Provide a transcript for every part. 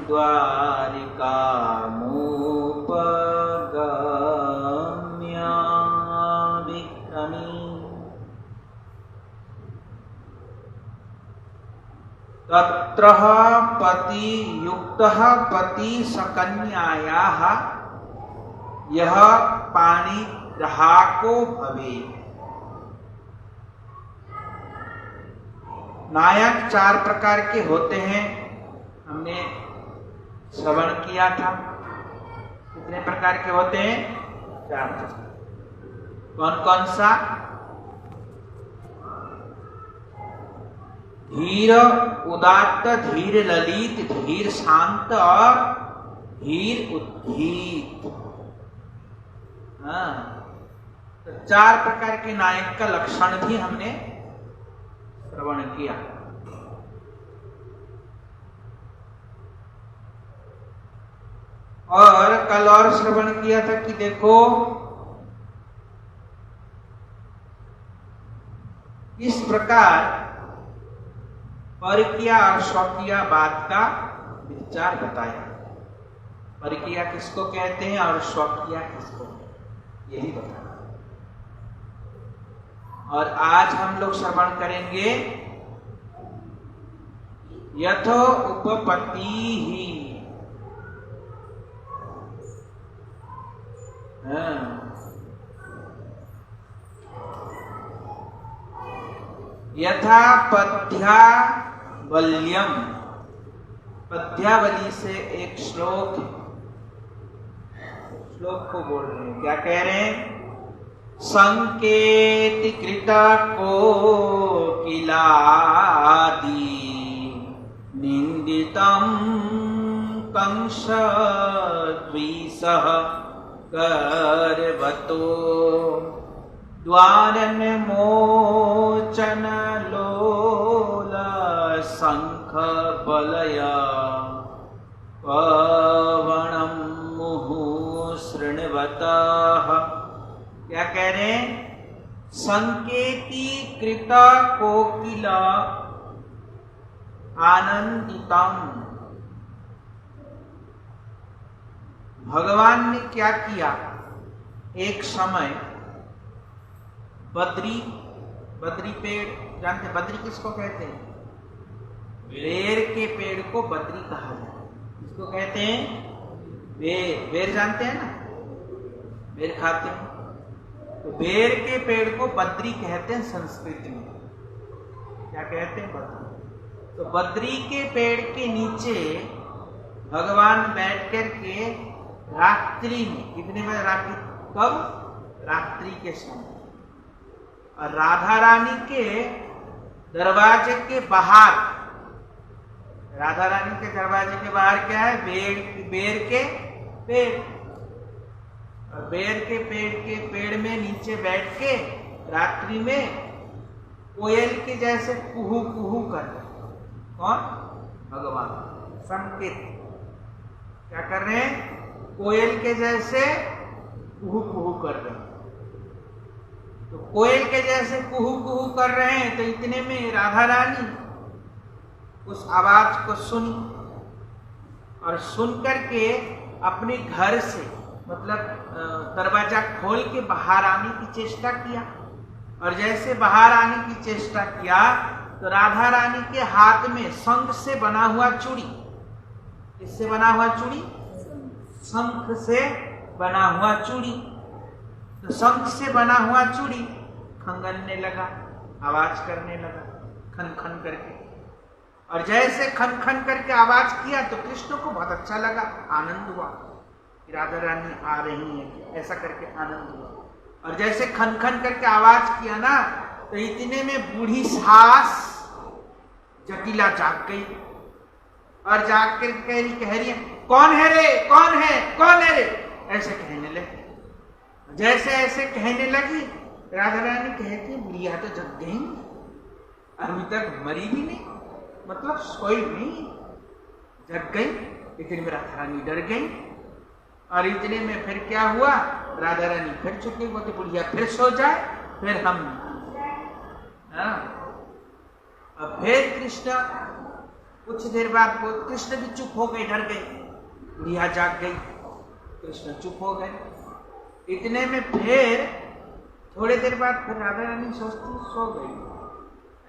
द्वारिकामुपगम्य विक्रमी तत्र पतियुक्तः पति सकन्यायाः यह पाणिग्राहको भवे। नायक 4 प्रकार के होते हैं, हमने श्रवण किया था। कितने प्रकार के होते हैं? 4 प्रकार। कौन कौन सा? धीर उदात्त, धीर ललित, धीर शांत और धीर उद्गीत। तो 4 प्रकार के नायक का लक्षण भी हमने श्रवण किया। और कल और श्रवण किया था कि देखो इस प्रकार परकीया और स्वकीया बात का विचार बताया। परकीया किसको कहते हैं और स्वकीया किसको, यही बताया। और आज हम लोग श्रवण करेंगे यथो उपपत्ति ही। यथा पद्यावल्यम, पद्यावली से एक श्लोक को बोल रहे हैं। क्या कह रहे हैं? संकेति कृता कोकिलादि निंदितं कंस द्विषः करवतो द्वारन्मोचन लोल शंख बलय पवनं मुहुः शृण्वतः। क्या कह रहे हैं? संकेती कृत कोकिल आनंदितम। भगवान ने क्या किया? एक समय बद्री पेड़, जानते बद्री किसको कहते हैं? बेर के पेड़ को बद्री कहा जाता है। इसको कहते हैं बेर जानते हैं ना, बेर खाते हैं। तो बेर के पेड़ को बद्री कहते हैं संस्कृत में। क्या कहते हैं? बद्री। तो बद्री के पेड़ के नीचे भगवान बैठ कर के रात्रि में, कितने बजे? रात्रि। कब? रात्रि के समय। और राधा रानी के दरवाजे के बाहर, राधा रानी के दरवाजे के बाहर क्या है? बेर के पेड़। और बेर के पेड़ में नीचे बैठ के रात्रि में कोयल के जैसे कुहू कुहू कर रहे। कौन? भगवान। संकेत क्या कर रहे हैं? कोयल के जैसे कुहू कुहू कर रहे हैं। तो कोयल के जैसे कुहू कुहू कर रहे हैं, तो इतने में राधा रानी उस आवाज को सुनी और सुन करके अपने घर से, मतलब दरवाजा खोल के बाहर आने की चेष्टा किया। और जैसे बाहर आने की चेष्टा किया तो राधा रानी के हाथ में शंख से बना हुआ चूड़ी, किससे बना हुआ चूड़ी? शंख से बना हुआ चूड़ी। तो शंख से बना हुआ चूड़ी खंगनने लगा, आवाज करने लगा, खन खन करके। और जैसे खन खन करके आवाज किया तो कृष्ण को बहुत अच्छा लगा, आनंद हुआ कि राधा रानी आ रही है, ऐसा करके आनंद हुआ। और जैसे खन खन करके आवाज किया ना, तो इतने में बूढ़ी सास जटिला जाग गई और जाग कर कह रही है, कौन है रे, कौन है, कौन है रे, ऐसे कहने लगी। जैसे ऐसे कहने लगी, राधा रानी कहती है बुढ़िया तो जग गई, अभी तक मरी भी नहीं, मतलब सोई नहीं, जग गई। लेकिन मेरा राधा रानी डर गई। और इतने में फिर क्या हुआ? राधा रानी फिर चुकी, बोलती बुढ़िया फिर सो जाए, फिर हम अब फिर कृष्ण कुछ देर बाद वो कृष्ण भी चुप हो गए, डर गए, बुढ़िया जाग गई, कृष्ण चुप हो गए। इतने में फिर थोड़ी देर बाद फिर राधा रानी सोचती सो गई,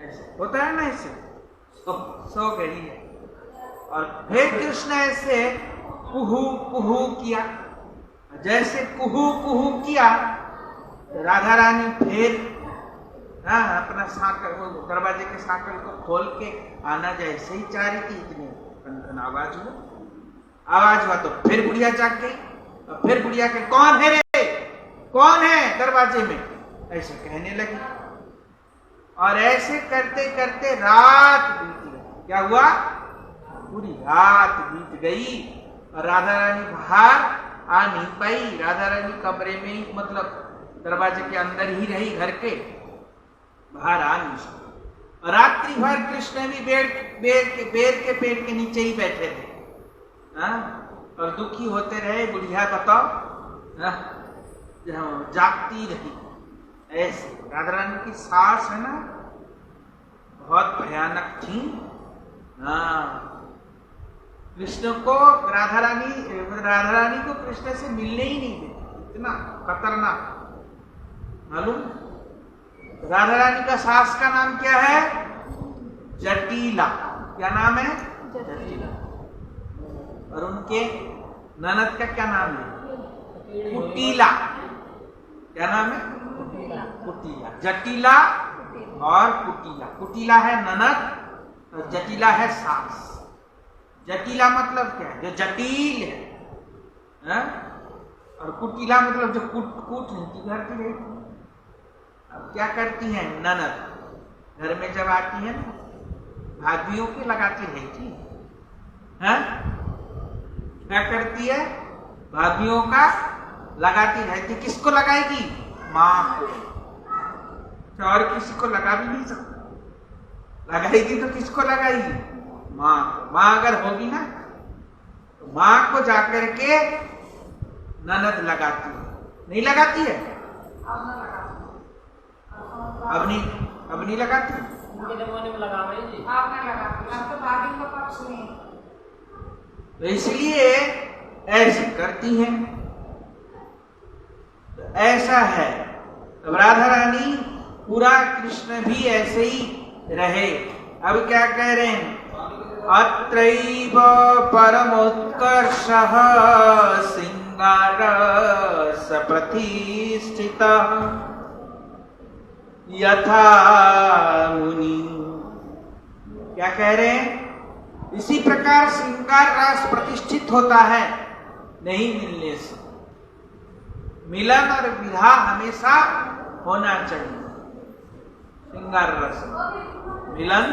ऐसे होता है ना, ऐसे सो गई है। और फिर कृष्ण ऐसे कुहू कुहू किया, जैसे कुहू कुहू किया तो राधा रानी फिर अपना साकल, वो दरवाजे के साकल को खोल के आना जैसे ही चाह रही थी, इतनी कनकन आवाज हुआ तो फिर बुढ़िया जाग गई। और फिर बुढ़िया के कौन है रे, कौन है दरवाजे में, ऐसे कहने लगी। और ऐसे करते करते रात बीत गई। क्या हुआ, पूरी रात बीत गई और राधा रानी बाहर आ नहीं पाई। राधा रानी कमरे में ही, मतलब दरवाजे के अंदर ही रही, घर के बाहर आ नहीं सकती। और रात्रि भर कृष्ण भी बेर के पेड़ के नीचे ही बैठे थे, और दुखी होते रहे। बुढ़िया बताओ, जागती रही ऐसे। राधा रानी की सास है ना, बहुत भयानक थी। कृष्ण को राधा रानी को कृष्ण से मिलने ही नहीं देती, इतना खतरनाक। मालूम, राधा रानी का सास का नाम क्या है, जटिला। क्या नाम है, जटिला। और उनके ननद का क्या नाम है, कुटीला। क्या नाम है, कुटीला। जटिला और कुटीला। कुटीला है ननद और जटिला है सास। जटिला मतलब क्या है, जो जटिल है, और कुटीला मतलब जो कूट नीति करती रहती है। अब क्या करती है ननद, घर में जब आती है ना, भाभियों के लगाती रहती है। क्या करती है, भाभियों का लगाती रहती। किसको लगाएगी, माँ को। और किसी को लगा भी नहीं सकता, लगाएगी तो किसको लगाएगी, माँ को। माँ अगर होगी ना तो माँ को जाकर के ननद लगाती है। नहीं लगाती है, अब नहीं लगाती। उनके जमाने में लगा भाई जी, आपने लगाती, अब तो भाभी का पक्ष नहीं। तो इसलिए ऐसे करती हैं। तो ऐसा है, तो राधा रानी पूरा, कृष्ण भी ऐसे ही रहे। अब क्या कह रहे हैं, अत्रैव परमोत्कर्षः सिंगारस प्रतिष्ठितः यथा मुनि। क्या कह रहे हैं, इसी प्रकार श्रृंगार रस प्रतिष्ठित होता है नहीं मिलने से। मिलन और विवाह हमेशा होना चाहिए। श्रृंगार रस, मिलन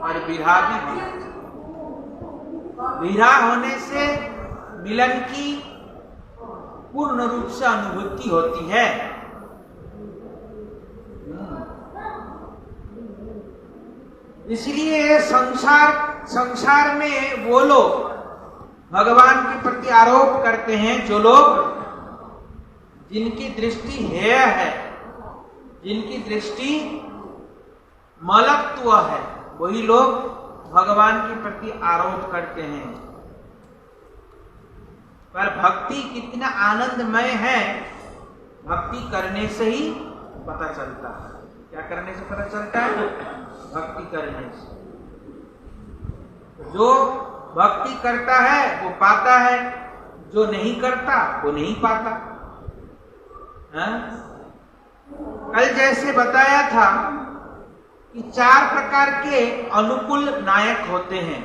और विवाह भी होना चाहिए। विवाह होने से मिलन की पूर्ण रूप से अनुभूति होती है। इसलिए संसार में वो लोग भगवान के प्रति आरोप करते हैं, जो लोग जिनकी दृष्टि हेय है, जिनकी दृष्टि मलत्व है, वही लोग भगवान के प्रति आरोप करते हैं। पर भक्ति कितना आनंदमय है, भक्ति करने से ही पता चलता है। क्या करने से पता चलता है, भक्ति करने से। जो भक्ति करता है वो पाता है, जो नहीं करता वो नहीं पाता। कल जैसे बताया था कि 4 प्रकार के अनुकूल नायक होते हैं।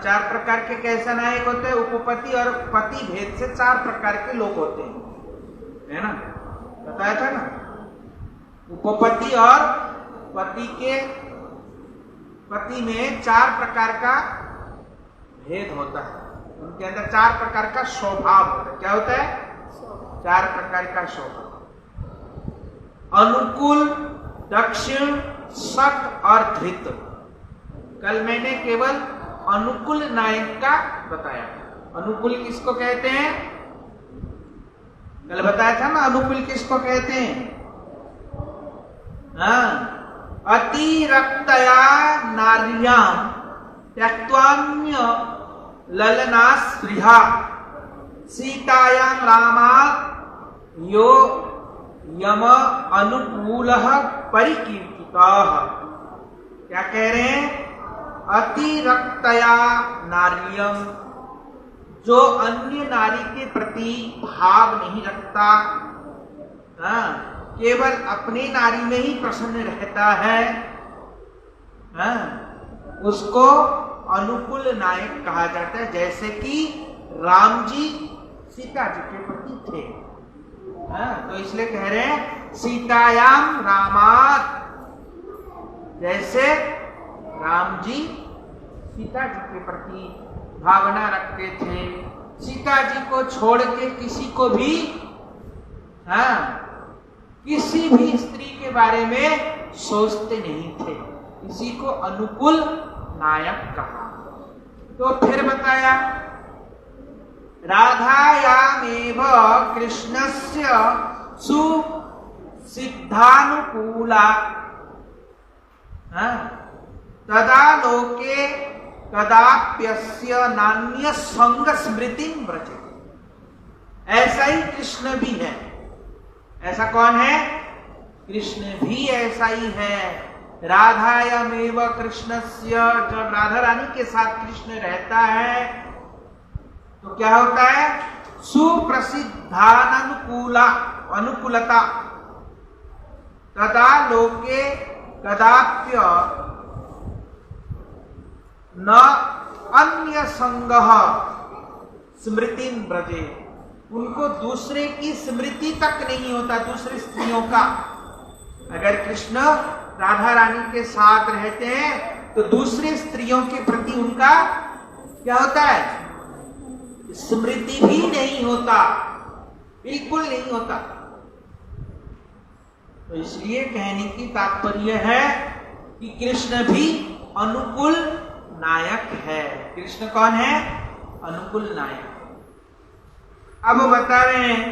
4 प्रकार के कैसे नायक होते हैं, उपपति और पति भेद से 4 प्रकार के लोग होते हैं, है ना, बताया था ना। उपपति और पति में 4 प्रकार का भेद होता है। उनके अंदर 4 प्रकार का स्वभाव होता है। क्या होता है, 4 प्रकार का स्वभाव। अनुकूल, दक्षिण, सत और धृत। कल मैंने केवल अनुकूल नायक का बताया। अनुकूल किसको कहते हैं, कल बताया था ना। अनुकूल किसको कहते हैं, अतिरक्तया नार्याम त्यक्त्वान्य ललनास्पृहा सीतायां रामात् यो यम अनुकूलः परिकीर्तितः। क्या कह रहे हैं? अतिरक्तया नार्यम, जो अन्य नारी के प्रति भाव नहीं रखता, केवल अपने नारी में ही प्रसन्न रहता है, उसको अनुकूल नायक कहा जाता है। जैसे कि राम जी सीता जी के प्रति थे, तो इसलिए कह रहे हैं सीतायाम रामात्, जैसे राम जी सीता जी के प्रति भावना रखते थे, सीता जी को छोड़ के किसी को भी किसी भी स्त्री के बारे में सोचते नहीं थे, इसी को अनुकूल नायक कहा। तो फिर बताया राधायामेव कृष्णस्य सुसिद्धानुकूला तदा लोके कदाप्यस्य नान्य संग स्मृतिं व्रजे। ऐसा ही कृष्ण भी है। ऐसा कौन है? कृष्ण भी ऐसा ही है। राधायामेव कृष्णस्य, जब राधा रानी के साथ कृष्ण रहता है तो क्या होता है? सुप्रसिद्धानुकूला अनुकूलता तदा लोके कदाप्य न अन्य संगः स्मृतिं व्रजे। उनको दूसरे की स्मृति तक नहीं होता, दूसरी स्त्रियों का। अगर कृष्ण राधा रानी के साथ रहते हैं तो दूसरी स्त्रियों के प्रति उनका क्या होता है? स्मृति भी नहीं होता, बिल्कुल नहीं होता। तो इसलिए कहने की तात्पर्य है कि कृष्ण भी अनुकूल नायक है। कृष्ण कौन है? अनुकूल नायक। अब बता रहे हैं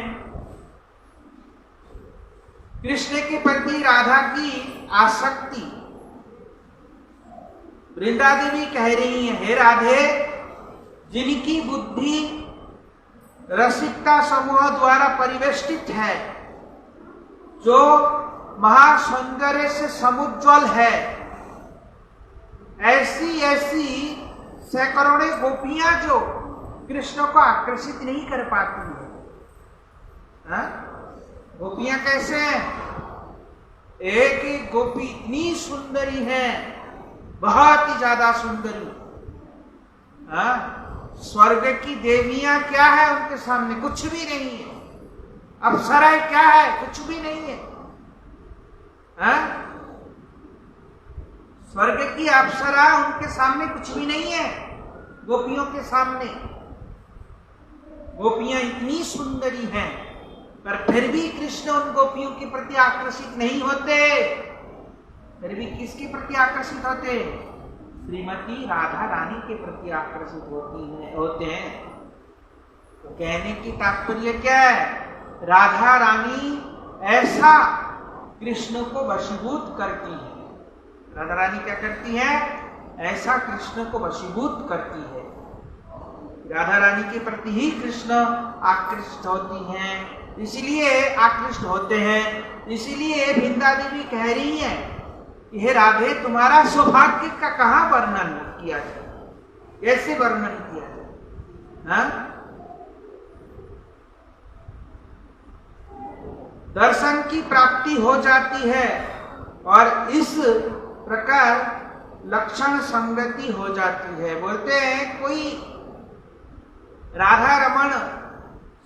कृष्ण के प्रति राधा की आसक्ति। वृंदा देवी कह रही है, हे राधे, जिनकी बुद्धि रसिकता समूह द्वारा परिवेष्टित है, जो महासौंदर्य से समुज्ज्वल है, ऐसी ऐसी सैकड़ों गोपियां जो कृष्ण को आकर्षित नहीं कर पाती है। गोपियां कैसे हैं? एक एक गोपी इतनी सुंदरी है, बहुत ही ज्यादा सुंदरी। स्वर्ग की देवियां क्या है उनके सामने? कुछ भी नहीं है। अप्सराएं क्या है? कुछ भी नहीं है। स्वर्ग की अप्सरा उनके सामने कुछ भी नहीं है। गोपियों के सामने गोपियां इतनी सुंदरी हैं, पर फिर भी कृष्ण उन गोपियों के प्रति आकर्षित नहीं होते। फिर भी किसके प्रति आकर्षित होते? श्रीमती राधा रानी के प्रति आकर्षित होते हैं। तो कहने की तात्पर्य क्या है? राधा रानी ऐसा कृष्ण को वशीभूत करती है। राधा रानी क्या करती है? ऐसा कृष्ण को वशीभूत करती है। राधा रानी के प्रति ही कृष्ण आकृष्ट होती हैं, इसलिए आकृष्ट होते हैं। इसलिए वृंदा देवी कह रही है कि हे राधे, तुम्हारा सौभाग्य का कहाँ वर्णन किया जाए? कैसे वर्णन किया जाए? दर्शन की प्राप्ति हो जाती है और इस प्रकार लक्षण संगति हो जाती है। बोलते हैं कोई राधा रमण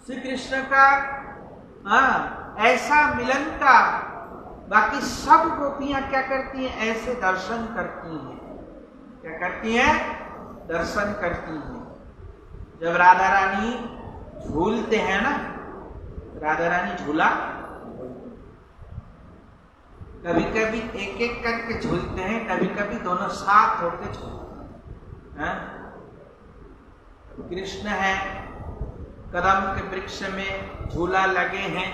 श्री कृष्ण का ऐसा मिलन का, बाकी सब गोपियां क्या करती हैं? ऐसे दर्शन करती हैं। क्या करती हैं? दर्शन करती हैं। जब राधा रानी झूलते हैं ना, राधा रानी झूला कभी कभी एक एक करके झूलते हैं, कभी कभी दोनों साथ होकर झूलते हैं। कृष्ण है, कदम के वृक्ष में झूला लगे हैं,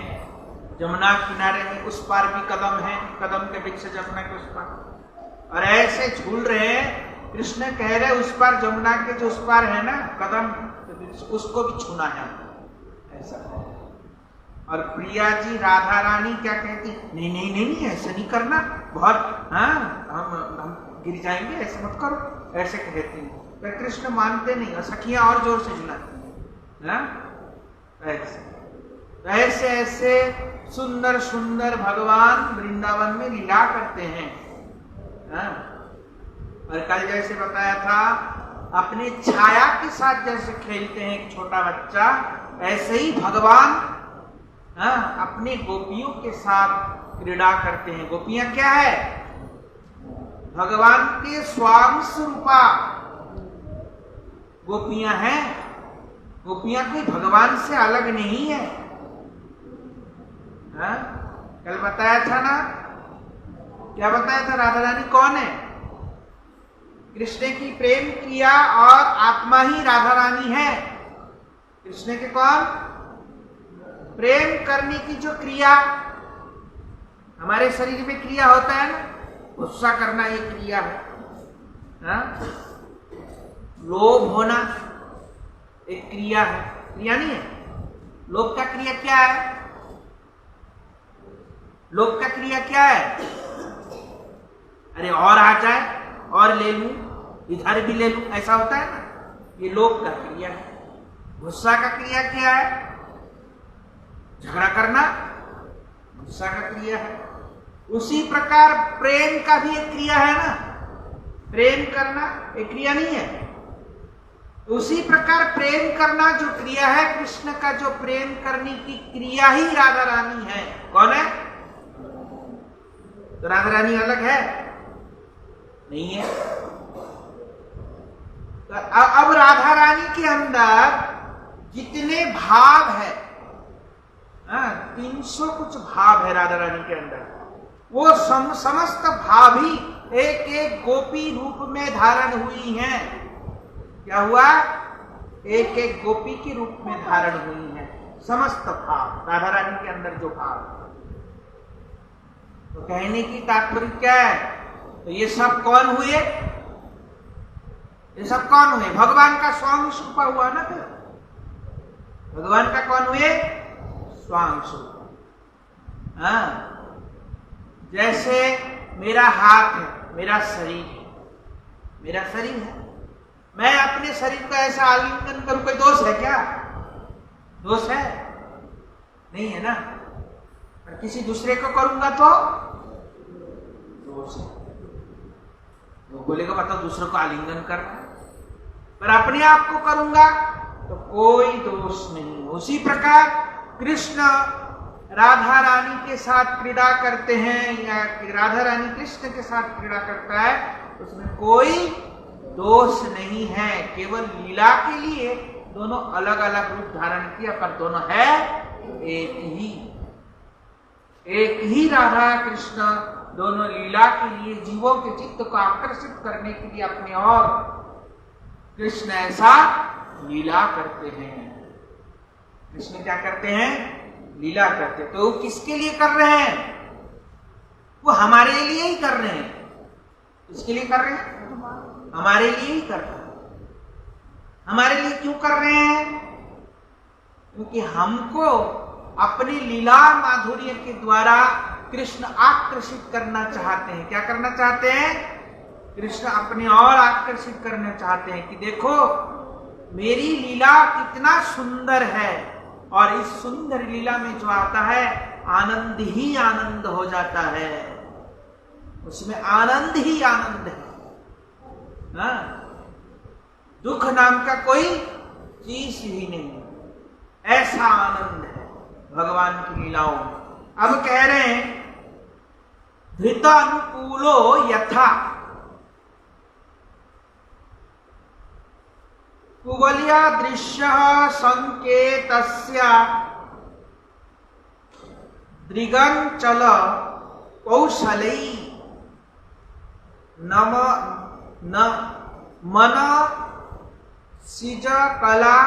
जमुना किनारे में उस पार भी कदम है, कदम के वृक्ष जमुना के उस पार, और ऐसे झूल रहे हैं कृष्ण कह रहे उस पार जमुना के जो उस पार है ना कदम, उसको भी छूना है ऐसा। और प्रिया जी राधा रानी क्या कहती, नहीं नहीं नहीं नहीं ऐसा नहीं करना, बहुत हाँ हम गिर जाएंगे, ऐसे मत करो, ऐसे कहती हैं। पर कृष्ण मानते नहीं और सखियां और जोर से झुलाती हैं। ऐसे ऐसे सुंदर सुंदर भगवान वृंदावन में लीला करते हैं। और कल जैसे बताया था, अपने छाया के साथ जैसे खेलते हैं एक छोटा बच्चा, ऐसे ही भगवान अपने गोपियों के साथ क्रीड़ा करते हैं। गोपियां क्या है? भगवान के स्वांश रूपा गोपियां हैं। गोपियां कोई भगवान से अलग नहीं है। कल बताया था ना, क्या बताया था? राधा रानी कौन है? कृष्ण की प्रेम किया और आत्मा ही राधा रानी है। कृष्ण के कौन? प्रेम करने की जो क्रिया हमारे शरीर में क्रिया होता है ना, गुस्सा करना ये क्रिया है। लोभ होना एक क्रिया है, क्रिया नहीं है? लोभ का क्रिया क्या है? लोभ का क्रिया क्या है? अरे और आ जाए और ले लूं, इधर भी ले लूं, ऐसा होता है ना, ये लोभ का क्रिया है। गुस्सा का क्रिया क्या है? झगड़ा करना गुस्सा का क्रिया है। उसी प्रकार प्रेम का भी एक क्रिया है ना, प्रेम करना एक क्रिया नहीं है? उसी प्रकार प्रेम करना जो क्रिया है, कृष्ण का जो प्रेम करने की क्रिया ही राधा रानी है। कौन है? तो राधा रानी अलग है? नहीं है। तो अब राधा रानी के अंदर जितने भाव है, 300 कुछ भाव है राधा रानी के अंदर, वो समस्त भाव ही एक एक गोपी रूप में धारण हुई हैं। क्या हुआ? एक एक गोपी के रूप में धारण हुई हैं समस्त भाव, राधा रानी के अंदर जो भाव। तो कहने की तात्पर्य क्या है? तो ये सब कौन हुए? ये सब कौन हुए? भगवान का स्वांश रूपा हुआ ना। फिर भगवान का कौन हुए? स्वांश रूपा। जैसे मेरा हाथ है, मेरा शरीर है, मेरा शरीर है, मैं अपने शरीर को ऐसा आलिंगन करूं, कोई दोष है क्या? दोष है? नहीं है ना। और किसी दूसरे को करूंगा तो दोष है। वो बोलेगा मतलब दूसरों को आलिंगन करना, पर अपने आप को करूंगा तो कोई दोष नहीं। उसी प्रकार कृष्ण राधा रानी के साथ क्रीड़ा करते हैं, या राधा रानी कृष्ण के साथ क्रीड़ा करता है, उसमें कोई दोष नहीं है। केवल लीला के लिए दोनों अलग अलग रूप धारण किया, पर दोनों है एक ही राधा कृष्ण। दोनों लीला के लिए जीवों के चित्त को आकर्षित करने के लिए अपने और कृष्ण ऐसा लीला करते हैं। कृष्ण क्या करते हैं? लीला करते। तो वो किसके लिए कर रहे हैं? वो हमारे लिए ही कर रहे हैं। किसके लिए कर रहे हैं? हमारे लिए ही कर रहे हैं। हमारे लिए क्यों कर रहे हैं? क्योंकि हमको अपनी लीला माधुर्य के द्वारा कृष्ण आकर्षित करना चाहते हैं। क्या करना चाहते हैं? कृष्ण अपने और आकर्षित करना चाहते हैं कि देखो मेरी लीला कितना सुंदर है, और इस सुंदर लीला में जो आता है आनंद ही आनंद हो जाता है, उसमें आनंद ही आनंद है। दुख नाम का कोई चीज ही नहीं, ऐसा आनंद है भगवान की लीलाओं में। अब कह रहे हैं धृतानुकूलो यथा कुवलया दृश्य संकेतस्य दृगंचल कौशलै न मन सिज कला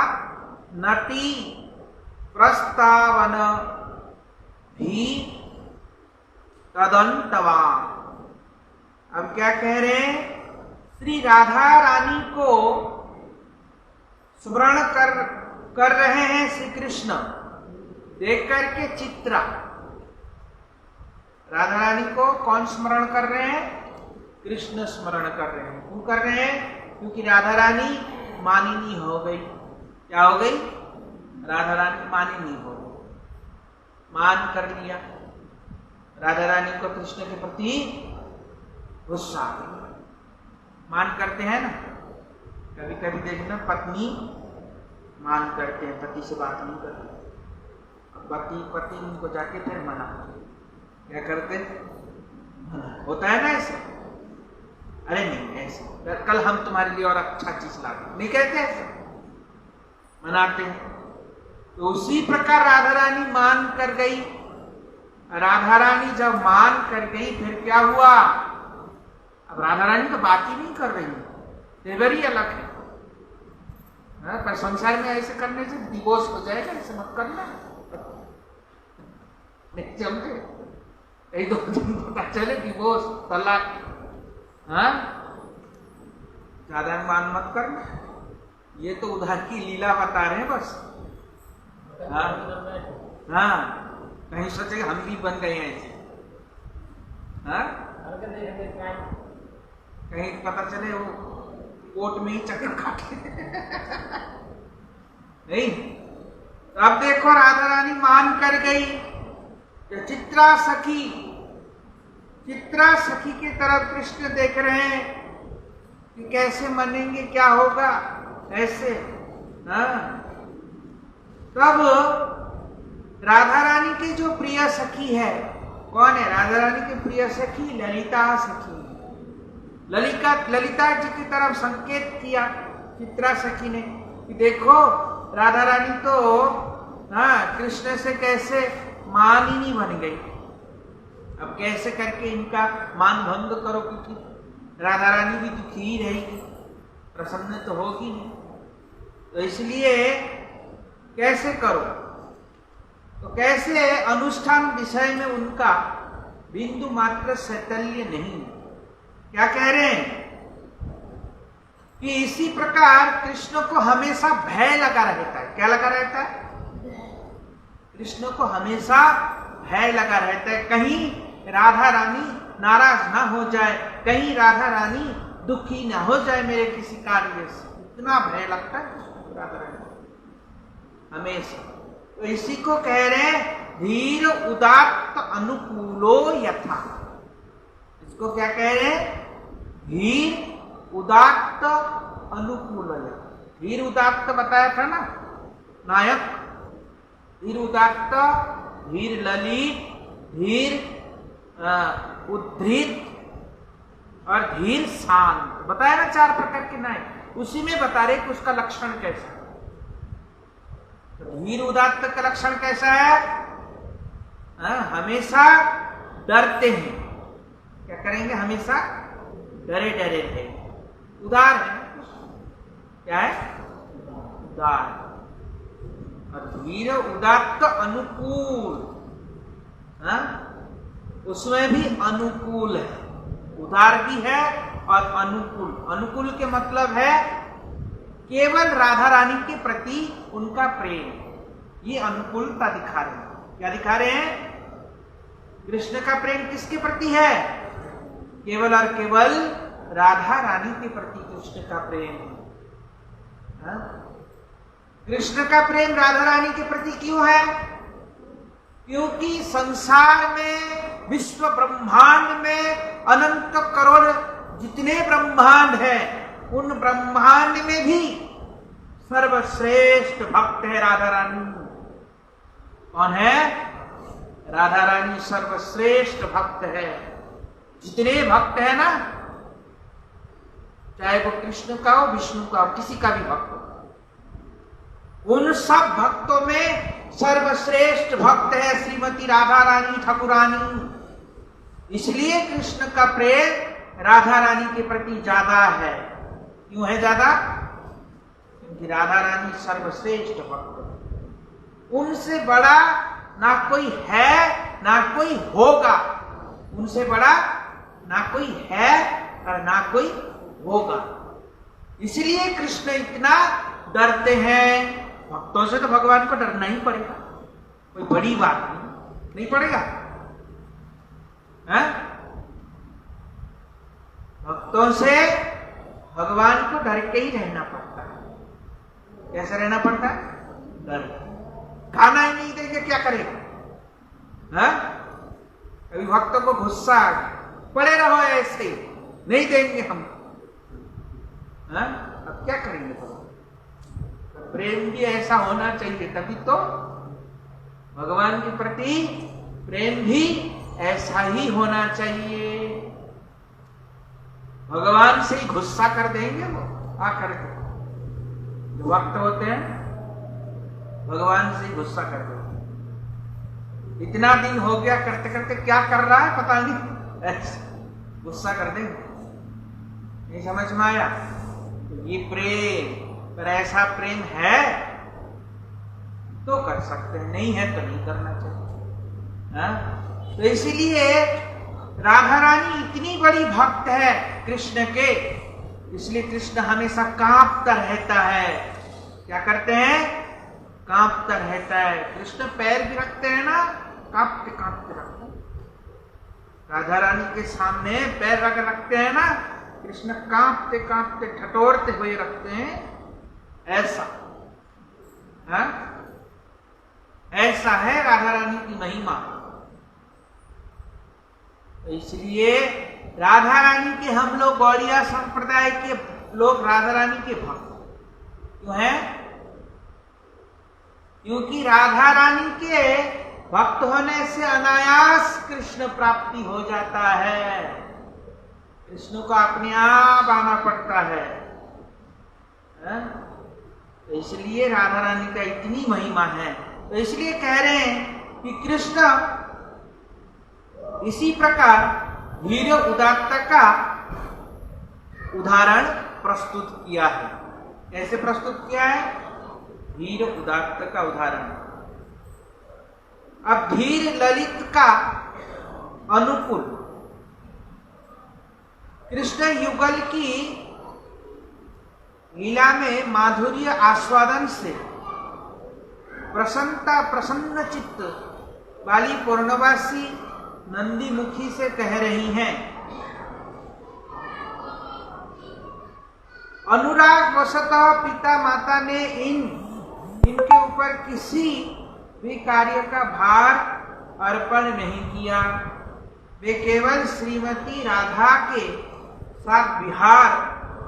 नटी प्रस्तावन भी तदंतवा। अब क्या कह रहे हैं? श्री राधा रानी को स्मरण कर रहे हैं श्री कृष्ण, देख करके चित्रा। राधा रानी को कौन स्मरण कर रहे हैं? कृष्ण स्मरण कर रहे हैं। क्यों कर रहे हैं? क्योंकि राधा रानी मानिनी हो गई। क्या हो गई? राधा रानी मानिनी हो गई, मान कर लिया। राधा रानी को कृष्ण के प्रति गुस्सा आ गया। मान करते हैं ना, कभी कभी देखना पत्नी मान करते हैं, पति से बात नहीं करते, पति उनको जाके फिर मना, क्या करते? मना होता है ना ऐसे। अरे नहीं ऐसे, कल हम तुम्हारे लिए और अच्छा चीज ला दें, नहीं कहते ऐसे, मनाते हैं। तो उसी प्रकार राधा रानी मान कर गई। राधा रानी जब मान कर गई फिर क्या हुआ? अब राधा रानी तो बात ही नहीं कर रही है, तेवर ही अलग है। पर संसार में ऐसे करने से डिवोर्स हो जाएगा, ऐसे मत करना। नहीं समझे? एक दो दिन पता चले डिवोर्स, तलाक। हाँ, ज्यादा मान मत करना। ये तो उधर की लीला बता रहे हैं बस। हाँ हाँ, कहीं सोचे हम भी बन गए हैं ऐसे। हाँ, कहीं पता चले वो कोर्ट में ही चक्कर काटे। नहीं, तो अब देखो राधा रानी मान कर गई। चित्रा सखी की तरफ कृष्ण देख रहे हैं कि कैसे मनेंगे, क्या होगा ऐसे। हाँ, तब राधा रानी की जो प्रिय सखी है, कौन है? राधा रानी की प्रिय सखी ललिता सखी। ललिता जी की तरफ संकेत किया चित्रा सखी ने कि देखो राधा रानी तो हाँ कृष्ण से कैसे मानिनी बन गई। अब कैसे करके इनका मान भंग करो, क्योंकि राधा रानी भी दुखी ही रहेगी, प्रसन्न तो होगी नहीं। तो इसलिए कैसे करो? तो कैसे अनुष्ठान विषय में उनका बिंदु मात्र शैतल्य नहीं। क्या कह रहे हैं कि इसी प्रकार कृष्ण को हमेशा भय लगा रहता है। क्या लगा रहता है? कृष्ण को हमेशा भय लगा रहता है, कहीं राधा रानी नाराज ना हो जाए, कहीं राधा रानी दुखी ना हो जाए मेरे किसी कार्य से। इतना भय लगता है राधा रानी हमेशा। तो इसी को कह रहे हैं धीर उदात्त अनुकूलो यथा। इसको क्या कह रहे हैं? धीर उदात्त अनुकूल। धीर उदात्त बताया था ना नायक। धीर उदात्त, धीर ललित, धीर उद्धृत और धीर शांत बताया ना, 4 प्रकार के नायक। उसी में बता रहे कि उसका लक्षण कैसा है। धीर उदात्त का लक्षण कैसा है? हमेशा डरते हैं। क्या करेंगे? हमेशा डरे डरे थे। उदार है। क्या है? उदार। और धीर उदात्त अनुकूल, उसमें भी अनुकूल है। उदार भी है और अनुकूल। अनुकूल के मतलब है केवल राधा रानी के प्रति उनका प्रेम। ये अनुकूलता दिखा रहे हैं। क्या दिखा रहे हैं? कृष्ण का प्रेम किसके प्रति है? केवल और केवल राधा रानी के प्रति कृष्ण का प्रेम है। कृष्ण का प्रेम राधा रानी के प्रति क्यों है? क्योंकि संसार में, विश्व ब्रह्मांड में अनंत करोड़ जितने ब्रह्मांड है, उन ब्रह्मांड में भी सर्वश्रेष्ठ भक्त है राधा रानी। कौन है? राधा रानी सर्वश्रेष्ठ भक्त है। जितने भक्त है ना, चाहे वो कृष्ण का हो, विष्णु का हो, किसी का भी भक्त हो, उन सब भक्तों में सर्वश्रेष्ठ भक्त है श्रीमती राधा रानी ठाकुरानी। इसलिए कृष्ण का प्रेम राधा रानी के प्रति ज्यादा है। क्यों है ज्यादा? क्योंकि राधा रानी सर्वश्रेष्ठ भक्त है। उनसे बड़ा ना कोई है ना कोई होगा। उनसे बड़ा ना कोई है और ना कोई होगा। इसलिए कृष्ण इतना डरते हैं। भक्तों से तो भगवान को डरना ही पड़ेगा, कोई बड़ी बात नहीं पड़ेगा। है? भक्तों से भगवान को डर के ही रहना पड़ता है। कैसे रहना पड़ता है? डर। खाना ही नहीं देंगे क्या करेगा? है? कभी भक्तों को गुस्सा आ गया, पड़े रहो ऐसे, नहीं देंगे हम। है? अब क्या करेंगे? प्रेम भी ऐसा होना चाहिए, तभी तो भगवान के प्रति प्रेम भी ऐसा ही होना चाहिए। भगवान से ही गुस्सा कर देंगे वो आकर के, जो वक्त होते हैं भगवान से ही गुस्सा कर देंगे। इतना दिन हो गया करते करते क्या कर रहा है पता नहीं, ऐसे गुस्सा कर देंगे। नहीं समझ में आया? तो ये प्रेम, पर ऐसा प्रेम है तो कर सकते हैं, नहीं है तो नहीं करना चाहिए। हाँ? तो इसीलिए राधा रानी इतनी बड़ी भक्त है कृष्ण के, इसलिए कृष्ण हमेशा कांपता रहता है। क्या करते हैं? कांपता रहता है। कृष्ण पैर भी रखते हैं ना, कांपते कांपते रखते हैं। राधा रानी के सामने पैर रखते हैं ना, कृष्ण कांपते कांपते ठठोरते हुए रखते हैं। ऐसा है? ऐसा है राधा रानी की महिमा। इसलिए राधा रानी के हम लोग गौड़िया संप्रदाय के लोग राधा रानी के भक्त क्यों हैं? क्योंकि राधा रानी के भक्त होने से अनायास कृष्ण प्राप्ति हो जाता है। कृष्ण को अपने आप आना पड़ता है। तो इसलिए राधा रानी का इतनी महिमा है। तो इसलिए कह रहे हैं कि कृष्ण इसी प्रकार धीर उदात्त का उदाहरण प्रस्तुत किया है। कैसे प्रस्तुत किया है? धीर उदात्त का उदाहरण। अब धीर ललित का अनुकूल कृष्ण युगल की लीला में माधुर्य आस्वादन से प्रसन्न चित्त वाली पूर्णवासी नंदी मुखी से कह रही हैं, अनुराग वशतः पिता माता ने इनके ऊपर किसी भी कार्य का भार अर्पण नहीं किया। वे केवल श्रीमती राधा के साथ बिहार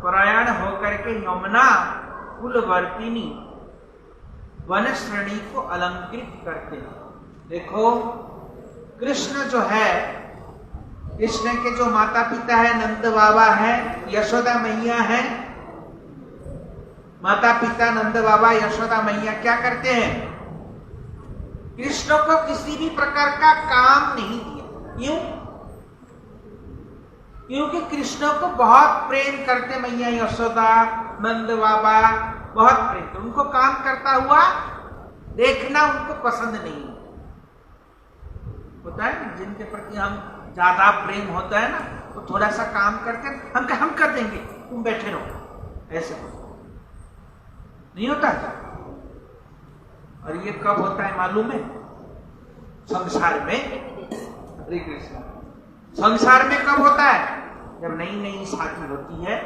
प्रयाण होकर के यमुना कुलवर्तिनी वन श्रेणी को अलंकृत करते हैं। देखो कृष्ण जो है, कृष्ण के जो माता पिता है नंद बाबा है, यशोदा मैया है। माता पिता नंद बाबा यशोदा मैया क्या करते हैं? कृष्ण को किसी भी प्रकार का काम नहीं दिया। क्यों? क्योंकि कृष्ण को बहुत प्रेम करते मैया यशोदा, नंद बाबा बहुत प्रेम करते। उनको काम करता हुआ देखना उनको पसंद नहीं होता है। जिनके प्रति हम ज्यादा प्रेम होता है ना, तो थोड़ा सा काम करते हैं, हम कर देंगे, तुम बैठे रहो, ऐसे नहीं होता है। और ये कब होता है मालूम है? संसार में। हरे कृष्ण। संसार में कब होता है? जब नई नई शादी होती है,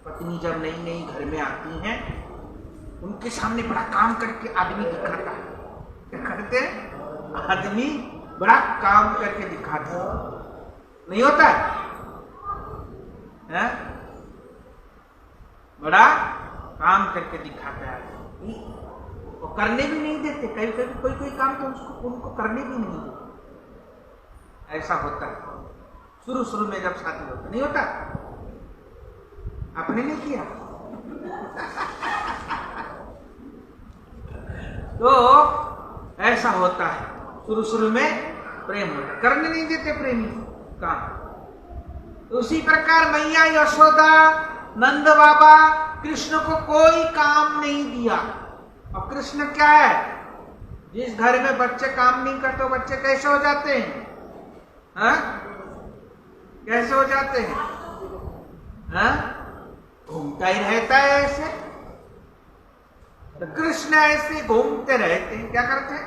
पत्नी जब नई नई घर में आती है, उनके सामने बड़ा काम करके आदमी दिखाता है। क्या करते हैं? आदमी बड़ा काम करके दिखाता है। नहीं होता है? बड़ा काम करके दिखाता है। वो करने भी नहीं देते। कभी कभी कोई काम तो उनको करने भी नहीं देते। ऐसा होता है शुरू में जब शादी होती। नहीं होता? आपने नहीं किया? तो ऐसा होता है शुरू में प्रेम होता है, करने नहीं देते प्रेमी काम। तो उसी प्रकार मैया यशोदा, नंद बाबा कृष्ण को कोई काम नहीं दिया। और कृष्ण क्या है? जिस घर में बच्चे काम नहीं करते, बच्चे कैसे हो जाते हैं? हाँ? कैसे हो जाते हैं? हाँ? घूमता ही रहता है ऐसे। तो कृष्ण ऐसे घूमते रहते हैं। क्या करते हैं?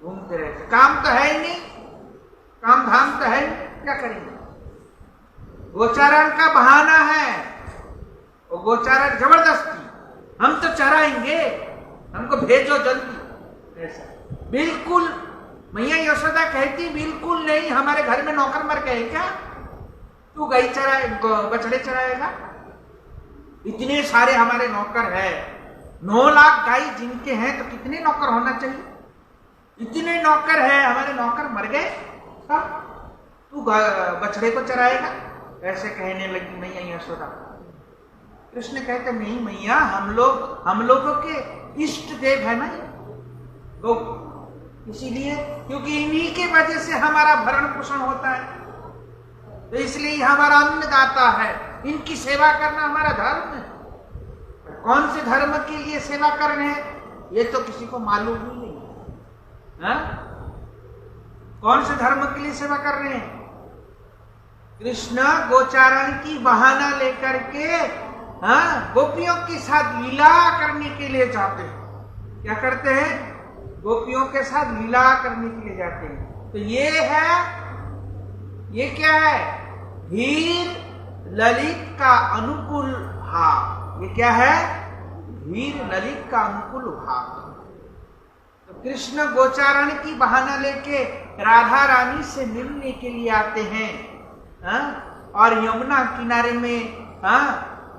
घूमते रहते। काम तो है ही नहीं, काम धाम तो है नहीं, क्या करेंगे? गोचारण का बहाना है, वो गोचारण जबरदस्ती, हम तो चराएंगे, हमको भेजो जल्दी, ऐसा। बिल्कुल मैया यशोदा कहती बिल्कुल नहीं, हमारे घर में नौकर मर गए क्या, तू गाय चराए, बछड़े चराएगा? इतने सारे हमारे नौकर है, 9 लाख गाय जिनके हैं, तो कितने नौकर होना चाहिए? इतने नौकर है, हमारे नौकर मर गए, तू बछड़े को चराएगा? ऐसे कहने लगी मैया यशोदा। कृष्ण कहते नहीं मैया, हम लोगों के इष्ट देव है ना गौ, इसीलिए, क्योंकि इन्हीं के वजह से हमारा भरण पोषण होता है, तो इसलिए हमारा अन्नदाता है, इनकी सेवा करना हमारा धर्म है। कौन से धर्म के लिए सेवा कर रहे हैं ये तो किसी को मालूम ही नहीं है। कौन से धर्म के लिए सेवा कर रहे हैं? कृष्ण गोचारण की बहाना लेकर के गोपियों के साथ लीला करने के लिए जाते हैं। क्या करते हैं? गोपियों के साथ लीला करने के लिए जाते हैं। तो ये क्या है? धीर ललित का अनुकूल भाव। ये क्या है? धीर ललित का अनुकूल भाव। तो कृष्ण गोचारण की बहाना लेके राधा रानी से मिलने के लिए आते हैं। और यमुना किनारे में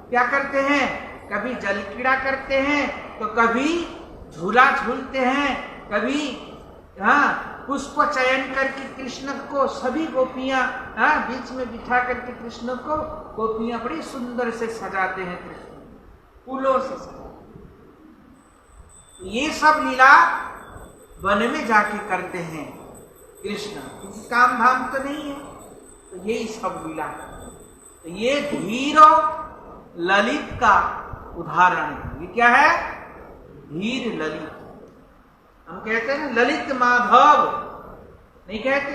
क्या करते हैं? कभी जल क्रीड़ा करते हैं, तो कभी झूला झूलते हैं, कभी पुष्प चयन करके कृष्ण को सभी गोपियां बीच में बिठा करके कृष्ण को गोपियां बड़ी सुंदर से सजाते हैं, कृष्ण फूलों से सजाते। ये सब लीला वन में जाके करते हैं कृष्ण, किसी काम धाम तो नहीं है, तो यही सब लीला। तो ये धीर ललित का उदाहरण है। ये क्या है? धीर ललित। हम कहते हैं ना ललित माधव, नहीं कहते?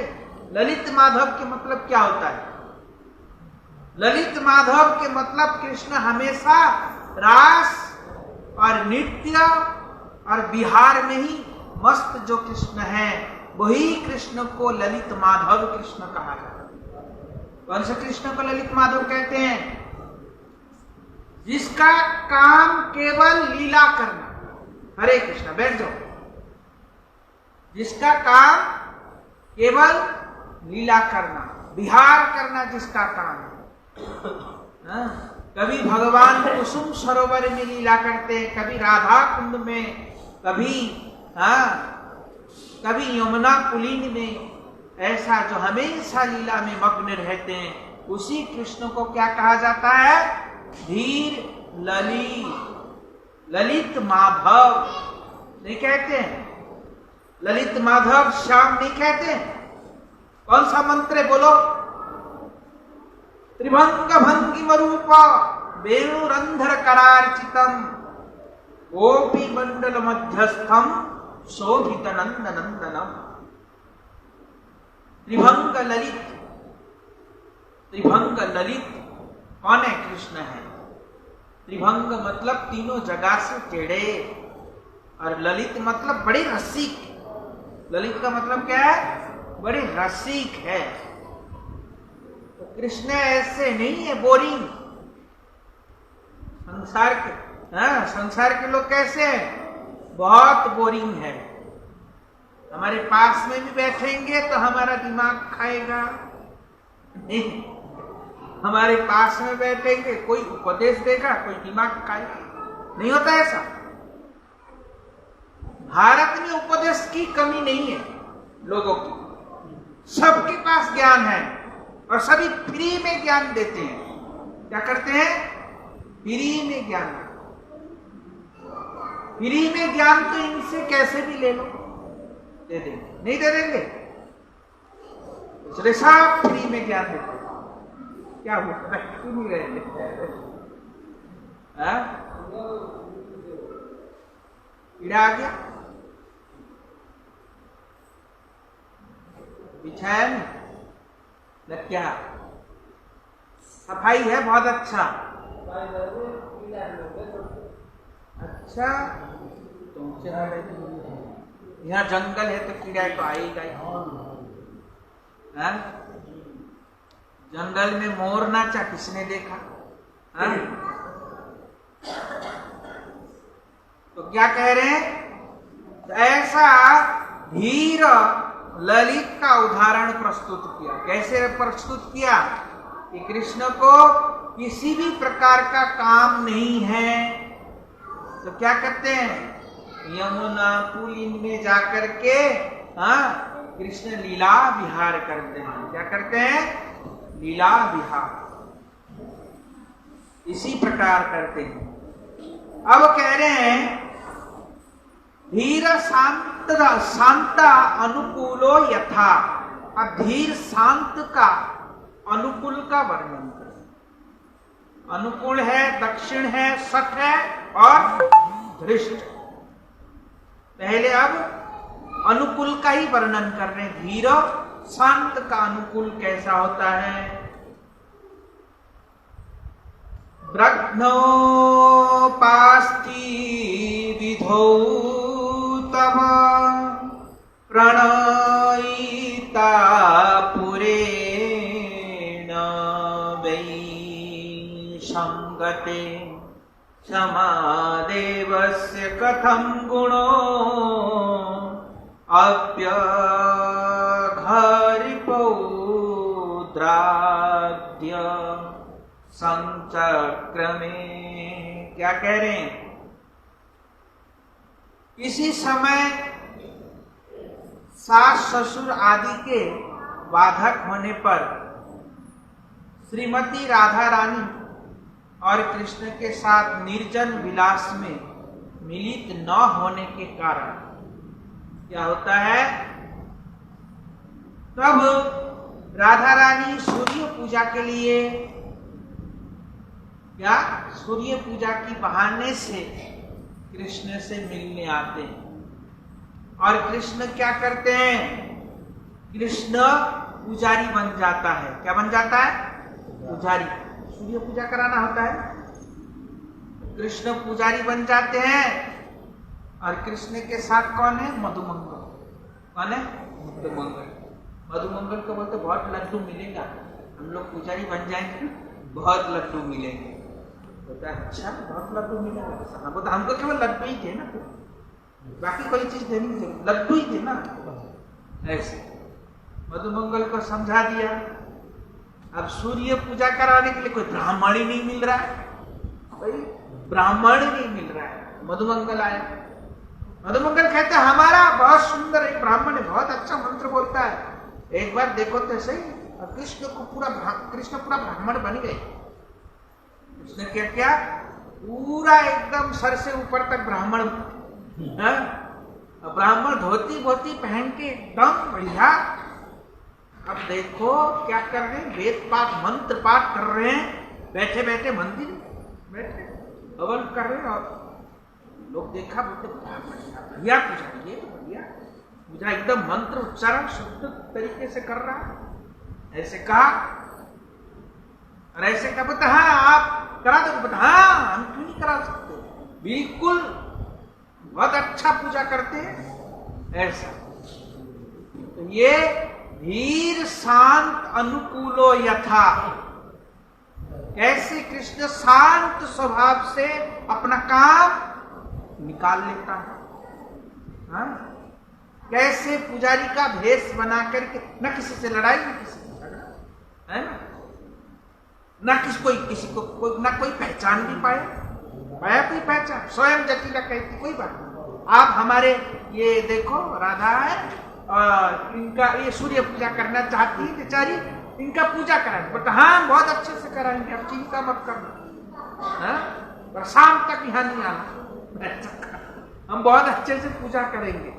ललित माधव के मतलब क्या होता है? ललित माधव के मतलब कृष्ण हमेशा रास और नृत्य और बिहार में ही मस्त जो कृष्ण है, वही कृष्ण को ललित माधव कृष्ण कहा जाता है। कौन से कृष्ण को ललित माधव कहते हैं? जिसका काम केवल लीला करना। हरे कृष्ण, बैठ जाओ। जिसका काम केवल लीला करना, विहार करना जिसका काम है। कभी भगवान कुसुम सरोवर में लीला करते हैं, कभी राधा कुंड में, कभी यमुना पुलिन में। ऐसा जो हमेशा लीला में मग्न रहते हैं, उसी कृष्ण को क्या कहा जाता है? धीर ललित माधव नहीं कहते हैं। ललित माधव श्याम नहीं कहते हैं। कौन सा मंत्र है? बोलो। त्रिभंग भंगिम रूप वेणुरंधर करार्चितम गोपी मंडल मध्यस्थम शोभित नंद नंदनम। त्रिभंग ललित। त्रिभंग ललित कौन है? कृष्ण है। त्रिभंग मतलब तीनों जगह से टेढ़े, और ललित मतलब बड़े रसिक। ललित का मतलब क्या है? बड़े रसिक है। तो कृष्ण ऐसे नहीं है बोरिंग। संसार के लोग कैसे हैं? बहुत बोरिंग है। हमारे पास में भी बैठेंगे तो हमारा दिमाग खाएगा नहीं। हमारे पास में बैठेंगे, कोई उपदेश देगा, कोई दिमाग खाएगा। नहीं होता ऐसा? भारत में उपदेश की कमी नहीं है लोगों की। सबके पास ज्ञान है और सभी फ्री में ज्ञान देते हैं। क्या करते हैं? फ्री में ज्ञान। फ्री में ज्ञान तो इनसे कैसे भी ले लो, दे देंगे। नहीं दे देंगे? इसलिए सब फ्री में ज्ञान देते हैं। क्या हुआ? सुन रहे कीड़ा आ गया, बिछाया नहीं, क्या सफाई है बहुत अच्छा, अच्छा, तुमसे यहाँ जंगल है तो कीड़ा तो आएगा ही। हाँ? जंगल में मोर नाचा किसने देखा? हाँ? तो क्या कह रहे हैं? तो ऐसा धीर ललित का उदाहरण प्रस्तुत किया। कैसे प्रस्तुत किया? कि कृष्ण को किसी भी प्रकार का काम नहीं है, तो क्या करते हैं? यमुना पुलिन में जाकर के कृष्ण लीला विहार करते हैं। क्या करते हैं? लीला विहार इसी प्रकार करते हैं। अब कह रहे हैं धीर शांता अनुकूलो यथा। अब धीर शांत का अनुकूल का वर्णन करें। अनुकूल है, दक्षिण है, सख है और धृष्ट। पहले अब अनुकूल का ही वर्णन कर रहे हैं। धीर शांत का अनुकूल कैसा होता है? ब्रह्मोपास्ति विधौ तव प्रणयिता पुरेण वै संगते क्षमा देवस्य कथं गुणो अप्यघरिपौद्राद्य संचक्रमे। क्या कह रहे हैं? इसी समय सास ससुर आदि के बाधक होने पर श्रीमती राधा रानी और कृष्ण के साथ निर्जन विलास में मिलित न होने के कारण क्या होता है? तब राधा रानी सूर्य पूजा के लिए सूर्य पूजा की बहाने से कृष्ण से मिलने आते हैं। और कृष्ण क्या करते हैं? कृष्ण पुजारी बन जाता है। क्या बन जाता है? पुजारी। सूर्य पूजा कराना होता है, कृष्ण पुजारी बन जाते हैं। और कृष्ण के साथ कौन है? मधुमंगल। कौन है? मधुमंगल। मधुमंगल को बोलते बहुत लड्डू मिलेगा, हम लोग पुजारी बन जाएंगे, बहुत लड्डू मिलेंगे। बोलता अच्छा बहुत लड्डू मिलेगा। हाँ, बोलता हमको केवल लड्डू ही थे ना, बाकी कोई चीज देनी नहीं, लड्डू ही थे ना। ऐसे मधुमंगल को समझा दिया। अब सूर्य पूजा कराने के लिए कोई ब्राह्मण ही नहीं मिल रहा है, भाई ब्राह्मण ही नहीं मिल रहा है। मधुमंगल आया। मधुमंगल कहते हैं हमारा बहुत सुंदर एक ब्राह्मण है, बहुत अच्छा मंत्र बोलता है, एक बार देखो तो सही। और कृष्ण पूरा ब्राह्मण बन गए। उसने क्या किया? पूरा एकदम सर से ऊपर तक ब्राह्मण, ब्राह्मण धोती बोती पहन के एकदम बढ़िया। अब देखो क्या कर रहे हैं? वेद पाठ मंत्र पाठ कर रहे हैं, बैठे बैठे मंदिर बैठे हवन कर रहे हैं। और लोग देखा, बोलते बढ़िया पुजारी, बढ़िया पूजा, एकदम मंत्र उच्चारण शुद्ध तरीके से कर रहा है। ऐसे कहा और ऐसे कहा, बोलता हाँ आप करा दो। बोलता हाँ हम क्यों नहीं करा सकते, बिल्कुल बहुत अच्छा पूजा करते हैं। ऐसा तो ये धीर शांत अनुकूलो यथा। कैसे कृष्ण शांत स्वभाव से अपना काम निकाल लेता है। हाँ? कैसे पुजारी का भेष बना करके न किसी से लड़ाई, न किसी से झगड़ा, है ना, न किसी को कोई पहचान भी पाया कोई पहचान। स्वयं जटिला कहती कोई बात नहीं, आप हमारे ये देखो राधा है और इनका ये सूर्य पूजा करना चाहती है बेचारी, इनका पूजा कराएंगे। बट हाँ बहुत अच्छे से कराएंगे, आप चिंता मत करना, पर शाम तक यहाँ नहीं आना, हम बहुत अच्छे से पूजा करेंगे।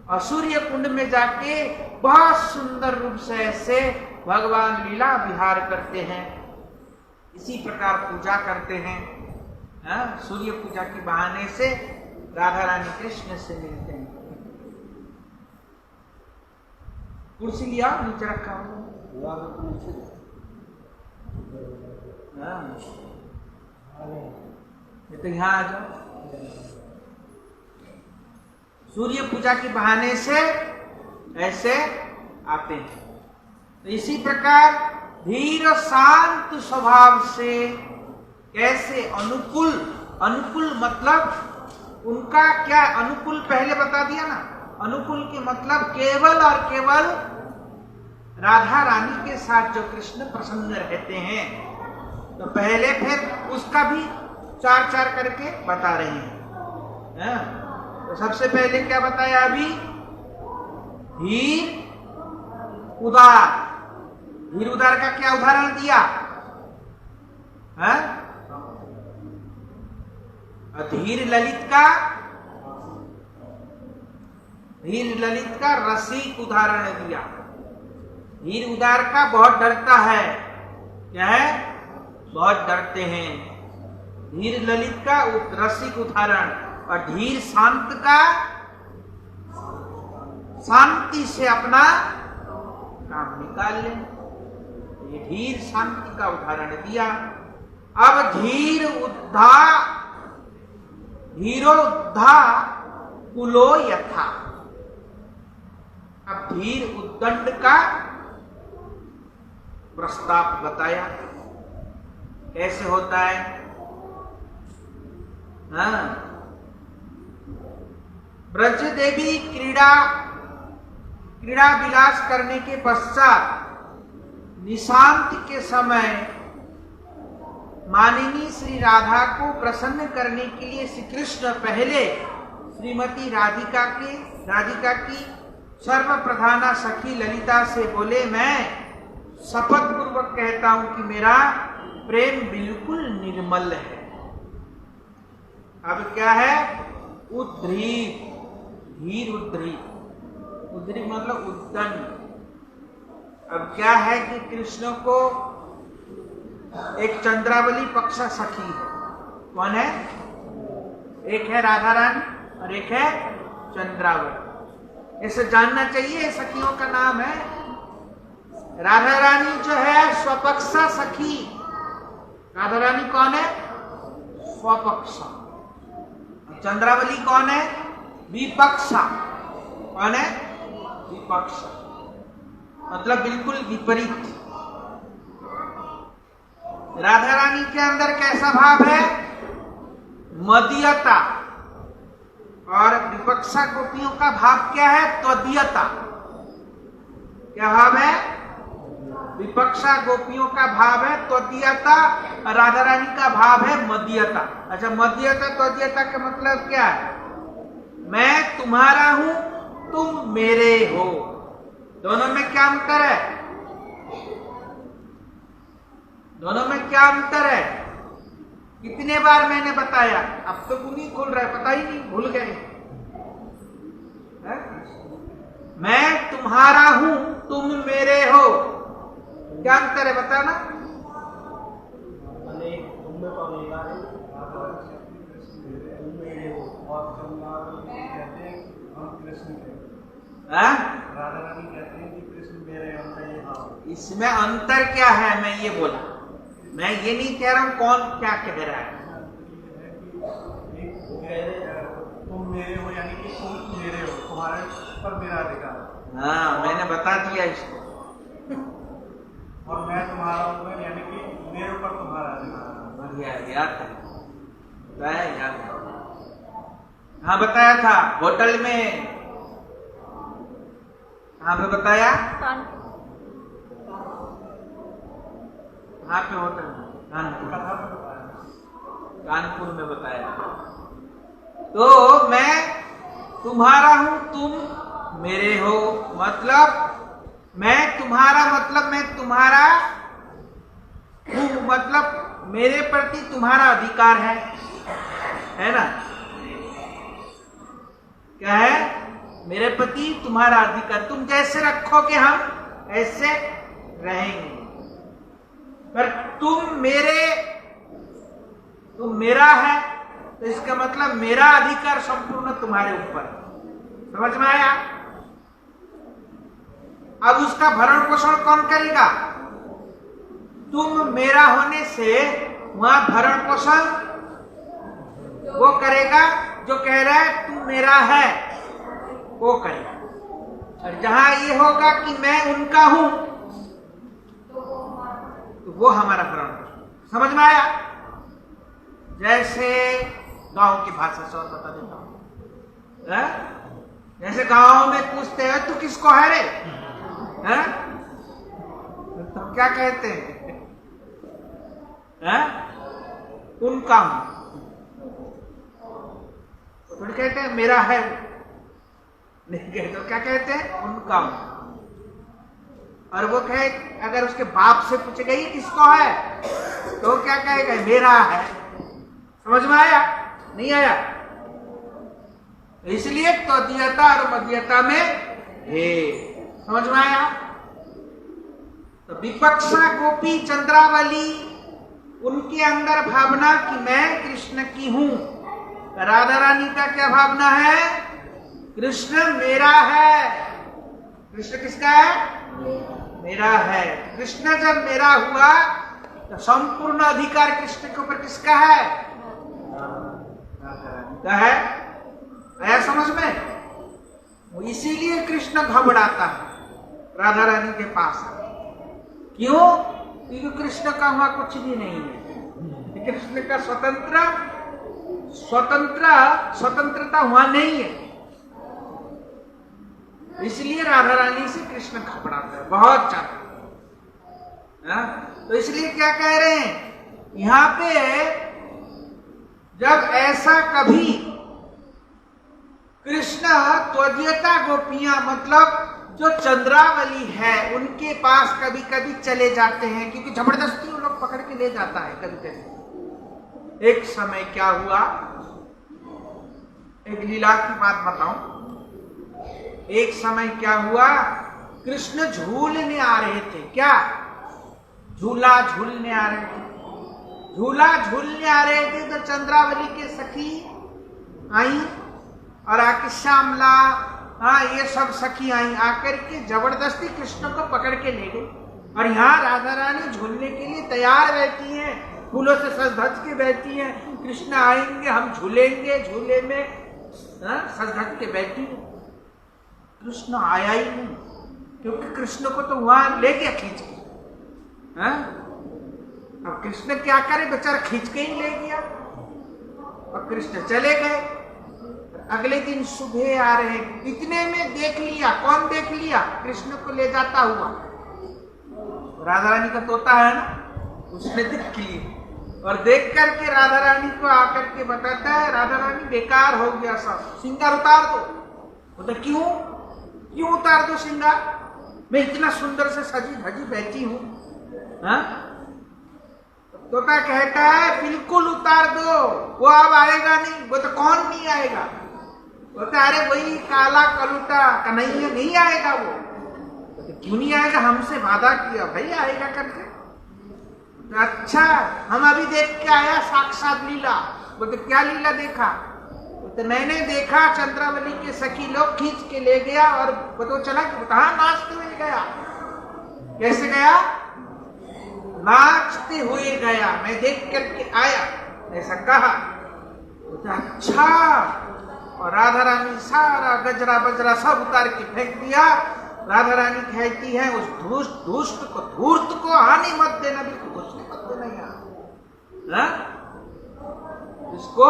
और सूर्य कुंड में जाके बहुत सुंदर रूप से ऐसे भगवान लीला विहार करते हैं। इसी प्रकार पूजा करते हैं। सूर्य पूजा के बहाने से राधा रानी कृष्ण से मिलते हैं। कुर्सी लिया नीचे रखा हुआ। ये तो यहाँ आ जाओ। सूर्य पूजा के बहाने से ऐसे आते हैं। तो इसी प्रकार धीर और शांत स्वभाव से कैसे अनुकूल, अनुकूल मतलब उनका क्या, अनुकूल पहले बता दिया ना। अनुकूल के मतलब केवल और केवल राधा रानी के साथ जो कृष्ण प्रसन्न रहते हैं। तो पहले फिर उसका भी चार चार करके बता रहे हैं। तो सबसे पहले क्या बताया अभी, धीर उदार। धीर उदार का क्या उदाहरण दिया है? धीर ललित का, धीर ललित का रसिक उदाहरण दिया। धीर उदार का बहुत डरता है, क्या है, बहुत डरते हैं। धीर ललित का रसिक उदाहरण, और धीर शांत का शांति से अपना काम निकाल ले। ये धीर शांति का उदाहरण दिया। अब धीरोद्धा कुलो यथा। अब धीर उद्दंड का प्रस्ताव बताया कैसे होता है। ब्रज देवी क्रीड़ा विलास करने के पश्चात निशांत के समय मानिनी श्री राधा को प्रसन्न करने के लिए श्री कृष्ण पहले श्रीमती राधिका की सर्वप्रधाना सखी ललिता से बोले, मैं शपथ पूर्वक कहता हूं कि मेरा प्रेम बिल्कुल निर्मल है। अब क्या है, उद्धृत, धीर उद्धृत, उद्धृत मतलब उद्दंड। अब क्या है कि कृष्ण को एक चंद्रावली पक्ष सखी है। कौन है? एक है राधा रानी और एक है चंद्रावली। इसे जानना चाहिए, सखियों का नाम है। राधा रानी जो है स्वपक्षा सखी। राधा रानी कौन है? स्वपक्षा। चंद्रावली कौन है? विपक्षा। कौन है? विपक्षा, मतलब बिल्कुल विपरीत। राधा रानी के अंदर कैसा भाव है? मदीयता। और विपक्षा गोपियों का भाव क्या है? त्वदीयता। क्या भाव है? विपक्षा गोपियों का भाव है त्वदीयता, राधा रानी का भाव है मदीयता। अच्छा, मदीयता त्वदीयता का मतलब क्या है? मैं तुम्हारा हूं, तुम मेरे हो। दोनों में क्या अंतर है? दोनों में क्या अंतर है? कितने बार मैंने बताया, अब तो नहीं खुल रहा है, पता ही नहीं, भूल गए। मैं तुम्हारा हूं, तुम मेरे हो। क्या अंतर है बताना? राधा रानी कहते हैं कि कृष्ण मेरे, इसमें अंतर क्या है? मैं ये बोला, मैं ये नहीं कह रहा हूं कौन क्या कह रहा है। तुम मेरे हो यानी कि तुम मेरे हो, तुम्हारे पर मेरा अधिकार। हाँ, मैंने बता दिया इसको। और मैं तुम्हारा हूँ यानी कि मेरे ऊपर तुम्हारा अधिकार। बढ़िया, याद है, बताया, याद है। हाँ बताया था, होटल में। कहाँ पे बताया? कहाँ पे होटल? कानपुर में बताया। तो मैं तुम्हारा हूं, तुम मेरे हो, मतलब मैं तुम्हारा, मतलब मैं तुम्हारा हूं, मतलब मेरे प्रति तुम्हारा अधिकार है ना? क्या है? मेरे प्रति तुम्हारा अधिकार। तुम जैसे रखोगे हम ऐसे रहेंगे। पर तुम मेरा है, तो इसका मतलब मेरा अधिकार संपूर्ण तुम्हारे ऊपर। समझ में आया? अब उसका भरण पोषण कौन करेगा? तुम मेरा होने से वहां भरण पोषण वो करेगा जो कह रहा है तू मेरा है, वो करेगा। और जहां ये होगा कि मैं उनका हूं, तो वो हमारा भरण पोषण। समझ में आया? जैसे गांव की भाषा से और बता देता हूं। जैसे गांव में पूछते हैं तू किसको है रे, हैं? तो क्या कहते हैं? उनका हूं। थोड़ी कहते हैं मेरा है, नहीं कहते। तो क्या कहते हैं? उनका हूं। और वो कहे, अगर उसके बाप से पूछेगा ये किसको है, तो क्या कहेगा? मेरा है। समझ में आया? नहीं आया? इसलिए तदीयता और मदीयता में भेद। समझ में आया? तो विपक्षा गोपी चंद्रावली, उनके अंदर भावना कि मैं कृष्ण की हूं। राधा रानी का क्या भावना है? कृष्ण मेरा है। कृष्ण किसका है? मेरा है। कृष्ण जब मेरा हुआ तो संपूर्ण अधिकार कृष्ण के ऊपर किसका है? राधा रानी का है। आया समझ में? इसीलिए कृष्ण घबराता है राधा रानी के पास। क्यों? क्योंकि कृष्ण का वहां कुछ भी नहीं है। कृष्ण का स्वतंत्रता वहां नहीं है। इसलिए राधा रानी से कृष्ण घबराता है बहुत ज्यादा। तो इसलिए क्या कह रहे हैं यहां पे, जब ऐसा कभी कृष्ण त्वदीयता गोपियां, मतलब जो चंद्रावली है, उनके पास कभी कभी चले जाते हैं, क्योंकि जबरदस्ती वो लोग पकड़ के ले जाता है कभी कभी। एक समय क्या हुआ, एक लीला की बात बताऊं। एक समय क्या हुआ, कृष्ण झूलने आ रहे थे। क्या? झूला झूलने आ रहे थे। झूला झूलने आ रहे थे तो चंद्रावली के सखी आई और आके श्यामला, हाँ, ये सब सखी आई, आकर के जबरदस्ती कृष्ण को पकड़ के ले गई। और यहाँ राधा रानी झूलने के लिए तैयार बैठी हैं, फूलों से सज धज के बैठी हैं। कृष्ण आएंगे, हम झूलेंगे, झूले में सज धज के बैठी। कृष्ण आया ही नहीं, क्योंकि कृष्ण को तो वहां ले गया खींच के। अब कृष्ण क्या करे, बेचारा खींच के ही ले गया और कृष्ण चले गए। अगले दिन सुबह आ रहे, इतने में देख लिया। कौन देख लिया? कृष्ण को ले जाता हुआ राधा रानी का तोता है ना, उसने देख लिया। और देख करके राधा रानी को आकर के बताता है, राधा रानी बेकार हो गया सब, श्रृंगार उतार दो। बोलता क्यों? क्यों उतार दो श्रृंगार? मैं इतना सुंदर से सजी धजी बैठी हूं। तोता कहता है बिल्कुल उतार दो, वो अब आएगा नहीं। वो तो कौन नहीं आएगा? बोलता अरे वही काला कलूटा कन्हैया नहीं आएगा। वो तो क्यों नहीं आएगा? हमसे वादा किया भाई आएगा करके। तो अच्छा, हम अभी देख के आया साक्षात लीला। बोलते क्या लीला देखा? तो मैंने देखा चंद्रावली के सखी लोग खींच के ले गया और वो चला कहा नाचते हुए गया। कैसे गया? नाचते हुए गया, मैं देख करके आया, ऐसा कहा। अच्छा, और राधा रानी सारा गजरा बजरा सब उतार के फेंक दिया। राधा रानी कहती है उस दुष्ट को, धूर्त को आने मत देना, बिल्कुल घुसने मत देना यहाँ, इसको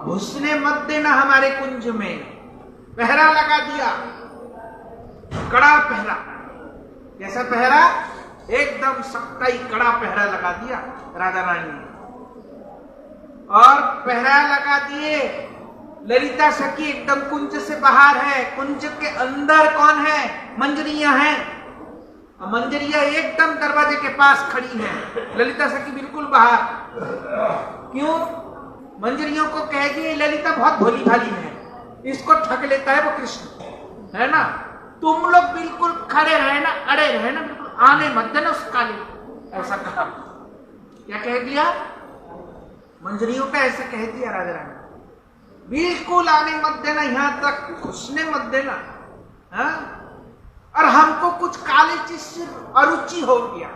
घुसने मत देना हमारे कुंज में। पहरा लगा दिया, कड़ा पहरा। कैसा पहरा? एकदम सख्ताई कड़ा पहरा लगा दिया राधा रानी ने। और पहरा लगा दिए, ललिता सखी एकदम कुंज से बाहर है। कुंज के अंदर कौन है? मंजरियां हैं। मंजरियां एकदम दरवाजे के पास खड़ी हैं, ललिता सखी बिल्कुल बाहर। क्यों? मंजरियों को कह दिए ललिता बहुत भोली भाली है, इसको ठग लेता है वो कृष्ण, है ना। तुम लोग बिल्कुल खड़े रहना, अड़े रहना, बिल्कुल आने मत देना उसका लिए, ऐसा कहा। क्या कह दिया? मंजरियों का ऐसा कह दिया राजा रानी, बिल्कुल आने मत देना, यहां तक घुसने मत देना। और हमको कुछ काले चीज से अरुचि हो गया।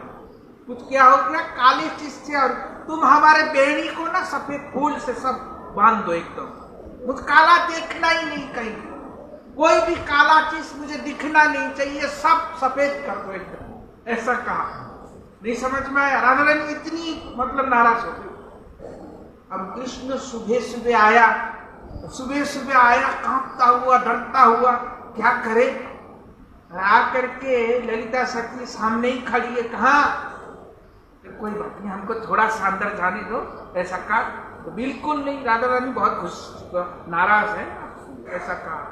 कुछ क्या हो गया? काले चीज से तुम हमारे बेड़ी को ना सफेद फूल से सब बांध दो एकदम, मुझे काला देखना ही नहीं कहीं, कोई भी काला चीज मुझे दिखना नहीं चाहिए, सब सफेद कर दो एकदम, ऐसा कहा। नहीं समझ में आया? राधा रानी इतनी मतलब नाराज हो गई। अब कृष्ण सुबह सुबह आया, कांपता हुआ, डरता हुआ, क्या करे? आकर के ललिता सखी सामने ही खड़ी है, कहा कोई बात नहीं, हमको थोड़ा सा अंदर जाने दो, ऐसा कहा। तो बिल्कुल नहीं, राधा रानी बहुत नाराज है, ऐसा कहा।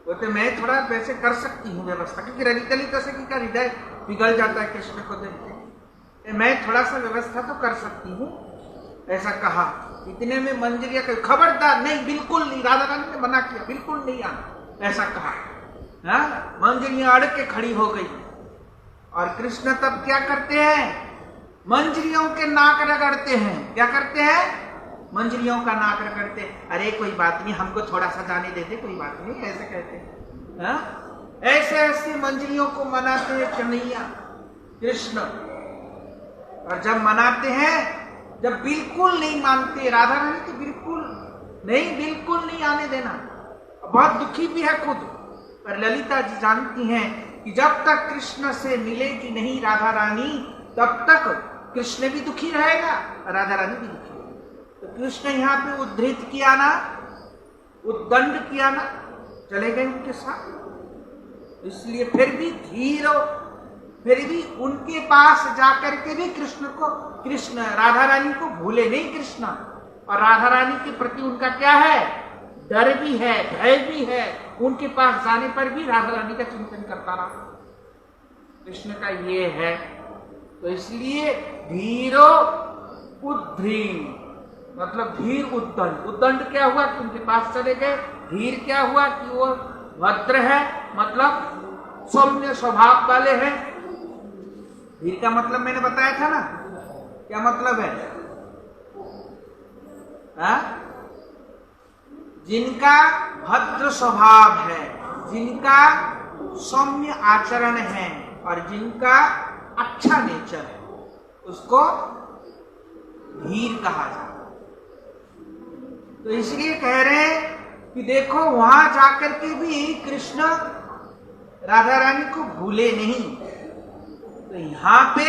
बोलते मैं थोड़ा वैसे कर सकती हूँ व्यवस्था, क्योंकि ललिता सखी का हृदय पिघल जाता है कृष्ण को देखते, मैं थोड़ा सा व्यवस्था तो कर सकती हूँ, ऐसा कहा। इतने में मंजरिया कही खबरदार, नहीं बिल्कुल नहीं, राधा रानी ने मना किया, बिल्कुल नहीं आना, ऐसा कहा। मंजरिया अड़ के खड़ी हो गई, और कृष्ण तब क्या करते हैं? मंजरियों के नाक रगड़ते हैं। क्या करते हैं? मंजरियों का नाक रगड़ते हैं। अरे कोई बात नहीं, हमको थोड़ा सा जाने देते, कोई बात नहीं, ऐसे कहते हैं। ऐसे ऐसे मंजरियों को मनाते हैं कन्हैया कृष्ण। और जब मनाते हैं, जब बिल्कुल नहीं मानते राधा रानी, तो बिल्कुल नहीं आने देना। बहुत दुखी भी है खुद, पर ललिता जी जानती हैं कि जब तक कृष्ण से मिलेगी नहीं राधा रानी, तब तक कृष्ण भी दुखी रहेगा, राधा रानी भी दुखी रहेगी। तो कृष्ण यहाँ पे उद्धृत किया ना, उद्दंड किया ना, चले गए उनके साथ। इसलिए फिर भी उनके पास जाकर के भी कृष्ण राधा रानी को भूले नहीं कृष्ण। और राधा रानी के प्रति उनका क्या है? डर भी है, भय भी है। उनके पास जाने पर भी राधा रानी का चिंतन करता रहा। कृष्ण का ये है। तो इसलिए धीरो उद्धृत, मतलब धीर उद्दंड। उद्दंड क्या हुआ कि उनके पास चले गए। धीर क्या हुआ कि वो भद्र है, मतलब सौम्य स्वभाव वाले हैं। धीर का मतलब मैंने बताया था ना, क्या मतलब है? जिनका भद्र स्वभाव है, जिनका सौम्य आचरण है, और जिनका अच्छा नेचर है, उसको धीर कहा जाता है। तो इसलिए कह रहे हैं कि देखो वहां जाकर के भी कृष्ण राधा रानी को भूले नहीं। तो यहां पे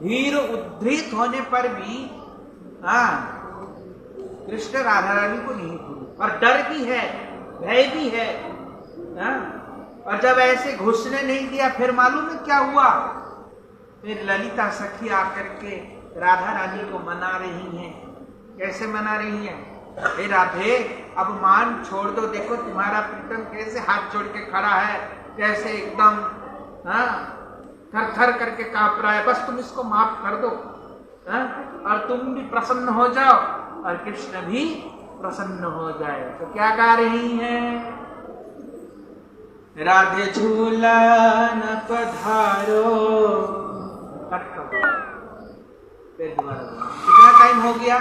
धीर उद्धृत होने पर भी कृष्ण राधा रानी को नहीं भूले। और डर भी है, भय भी है। और जब ऐसे घुसने नहीं दिया, फिर मालूम है क्या हुआ? फिर ललिता सखी आकर के राधा रानी को मना रही हैं। कैसे मना रही हैं? हे राधे, अब मान छोड़ दो, देखो तुम्हारा प्रीतम कैसे हाथ जोड़ के खड़ा है, कैसे एकदम थर थर करके कांप रहा है, बस तुम इसको माफ कर दो, और तुम भी प्रसन्न हो जाओ, और कृष्ण भी प्रसन्न हो जाए। तो क्या गा रही हैं? राधे झूला न पधारो। कितना टाइम हो गया?